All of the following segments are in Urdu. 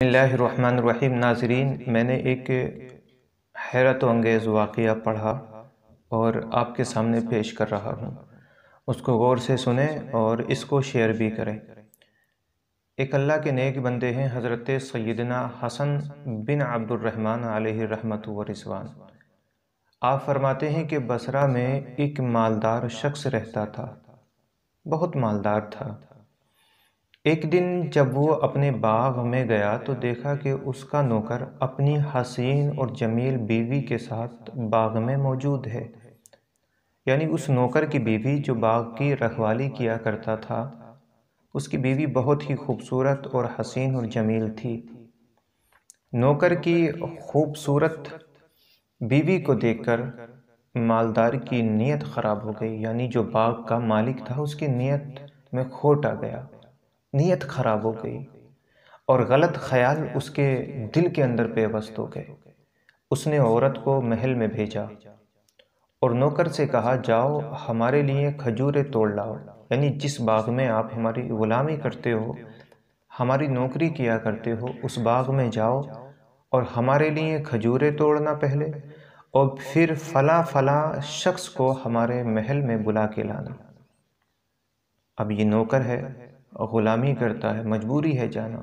بسم اللہ الرحمن الرحیم۔ ناظرین، میں نے ایک حیرت و انگیز واقعہ پڑھا اور آپ کے سامنے پیش کر رہا ہوں۔ اس کو غور سے سنیں اور اس کو شیئر بھی کریں۔ ایک اللہ کے نیک بندے ہیں حضرت سیدنا حسن بن عبد الرحمن علیہ رحمت و رضوان۔ آپ فرماتے ہیں کہ بصرہ میں ایک مالدار شخص رہتا تھا، بہت مالدار تھا۔ ایک دن جب وہ اپنے باغ میں گیا تو دیکھا کہ اس کا نوکر اپنی حسین اور جمیل بیوی کے ساتھ باغ میں موجود ہے۔ یعنی اس نوکر کی بیوی جو باغ کی رکھوالی کیا کرتا تھا، اس کی بیوی بہت ہی خوبصورت اور حسین اور جمیل تھی۔ نوکر کی خوبصورت بیوی کو دیکھ کر مالدار کی نیت خراب ہو گئی، یعنی جو باغ کا مالک تھا اس کی نیت میں کھوٹ آ گیا، نیت خراب ہو گئی اور غلط خیال اس کے دل کے اندر پیوست ہو گئے۔ اس نے عورت کو محل میں بھیجا اور نوکر سے کہا، جاؤ ہمارے لیے کھجوریں توڑ لاؤ، یعنی جس باغ میں آپ ہماری غلامی کرتے ہو، ہماری نوکری کیا کرتے ہو، اس باغ میں جاؤ اور ہمارے لیے کھجوریں توڑنا پہلے، اور پھر فلاں فلاں شخص کو ہمارے محل میں بلا کے لانا۔ اب یہ نوکر ہے، غلامی کرتا ہے، مجبوری ہے جانا،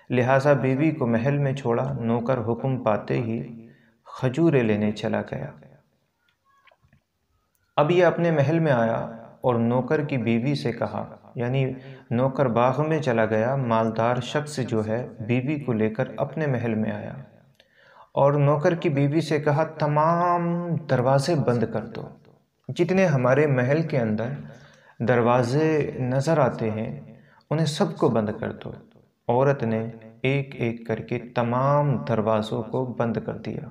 لہٰذا بیوی کو محل میں چھوڑا۔ نوکر حکم پاتے ہی کھجوریں لینے چلا گیا۔ اب یہ اپنے محل میں آیا اور نوکر کی بیوی سے کہا، یعنی نوکر باغ میں چلا گیا، مالدار شخص جو ہے بیوی کو لے کر اپنے محل میں آیا اور نوکر کی بیوی سے کہا، تمام دروازے بند کر دو، جتنے ہمارے محل کے اندر دروازے نظر آتے ہیں انہیں سب کو بند کر دو۔ عورت نے ایک ایک کر کے تمام دروازوں کو بند کر دیا۔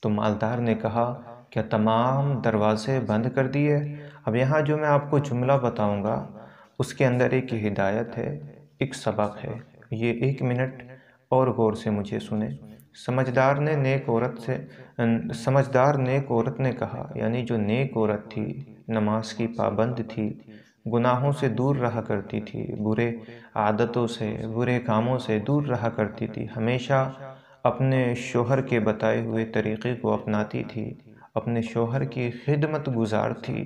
تو مالدار نے کہا، کیا تمام دروازے بند کر دیے؟ اب یہاں جو میں آپ کو جملہ بتاؤں گا اس کے اندر ایک ہدایت ہے، ایک سبق ہے، یہ 1 منٹ اور غور سے مجھے سنیں۔ سمجھدار نیک عورت نے کہا، یعنی جو نیک عورت تھی، نماز کی پابند تھی، گناہوں سے دور رہا کرتی تھی، برے عادتوں سے، برے کاموں سے دور رہا کرتی تھی، ہمیشہ اپنے شوہر کے بتائے ہوئے طریقے کو اپناتی تھی، اپنے شوہر کی خدمت گزار تھی۔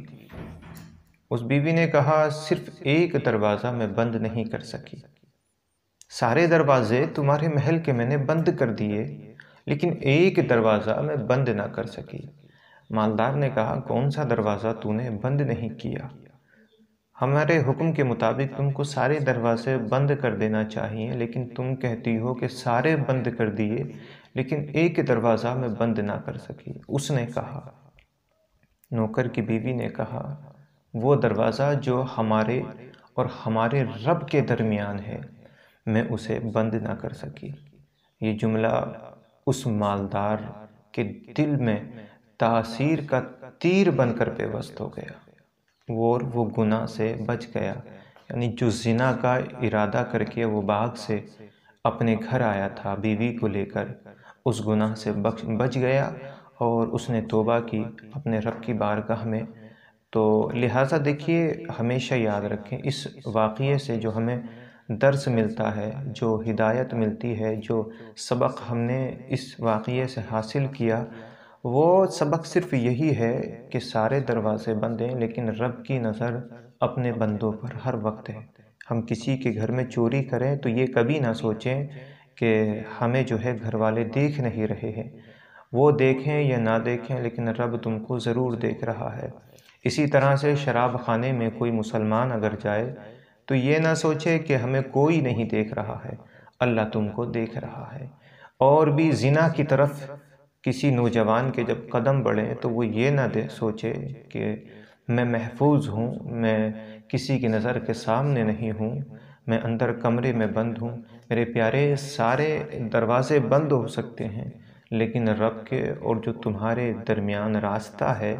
اس بیوی نے کہا، صرف ایک دروازہ میں بند نہیں کر سکی، سارے دروازے تمہارے محل کے میں نے بند کر دیے، لیکن ایک دروازہ میں بند نہ کر سکی۔ مالدار نے کہا، کون سا دروازہ تو نے بند نہیں کیا؟ ہمارے حکم کے مطابق تم کو سارے دروازے بند کر دینا چاہیے، لیکن تم کہتی ہو کہ سارے بند کر دیے لیکن ایک دروازہ میں بند نہ کر سکی۔ اس نے کہا، نوکر کی بیوی نے کہا، وہ دروازہ جو ہمارے اور ہمارے رب کے درمیان ہے، میں اسے بند نہ کر سکی۔ یہ جملہ اس مالدار کے دل میں تاثیر کا تیر بن کر پیوست ہو گیا اور وہ گناہ سے بچ گیا۔ یعنی جو زنا کا ارادہ کر کے وہ باغ سے اپنے گھر آیا تھا بیوی کو لے کر، اس گناہ سے بچ گیا اور اس نے توبہ کی اپنے رب کی بارگاہ میں۔ تو لہٰذا دیکھیے، ہمیشہ یاد رکھیں، اس واقعے سے جو ہمیں درس ملتا ہے، جو ہدایت ملتی ہے، جو سبق ہم نے اس واقعے سے حاصل کیا، وہ سبق صرف یہی ہے کہ سارے دروازے بند ہیں، لیکن رب کی نظر اپنے بندوں پر ہر وقت ہے۔ ہم کسی کے گھر میں چوری کریں تو یہ کبھی نہ سوچیں کہ ہمیں جو ہے گھر والے دیکھ نہیں رہے ہیں، وہ دیکھیں یا نہ دیکھیں لیکن رب تم کو ضرور دیکھ رہا ہے۔ اسی طرح سے شراب خانے میں کوئی مسلمان اگر جائے تو یہ نہ سوچے کہ ہمیں کوئی نہیں دیکھ رہا ہے، اللہ تم کو دیکھ رہا ہے۔ اور بھی زنا کی طرف کسی نوجوان کے جب قدم بڑھیں تو وہ یہ نہ سوچے کہ میں محفوظ ہوں، میں کسی کی نظر کے سامنے نہیں ہوں، میں اندر کمرے میں بند ہوں۔ میرے پیارے، سارے دروازے بند ہو سکتے ہیں لیکن رب کے اور جو تمہارے درمیان راستہ ہے،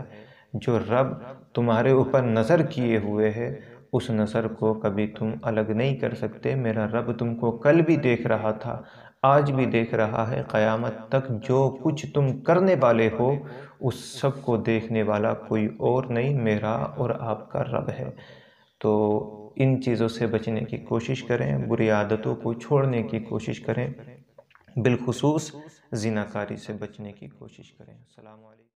جو رب تمہارے اوپر نظر کیے ہوئے ہے، اس نظر کو کبھی تم الگ نہیں کر سکتے۔ میرا رب تم کو کل بھی دیکھ رہا تھا، آج بھی دیکھ رہا ہے، قیامت تک جو کچھ تم کرنے والے ہو اس سب کو دیکھنے والا کوئی اور نہیں، میرا اور آپ کا رب ہے۔ تو ان چیزوں سے بچنے کی کوشش کریں، بری عادتوں کو چھوڑنے کی کوشش کریں، بالخصوص زناکاری سے بچنے کی کوشش کریں۔ السلام علیکم۔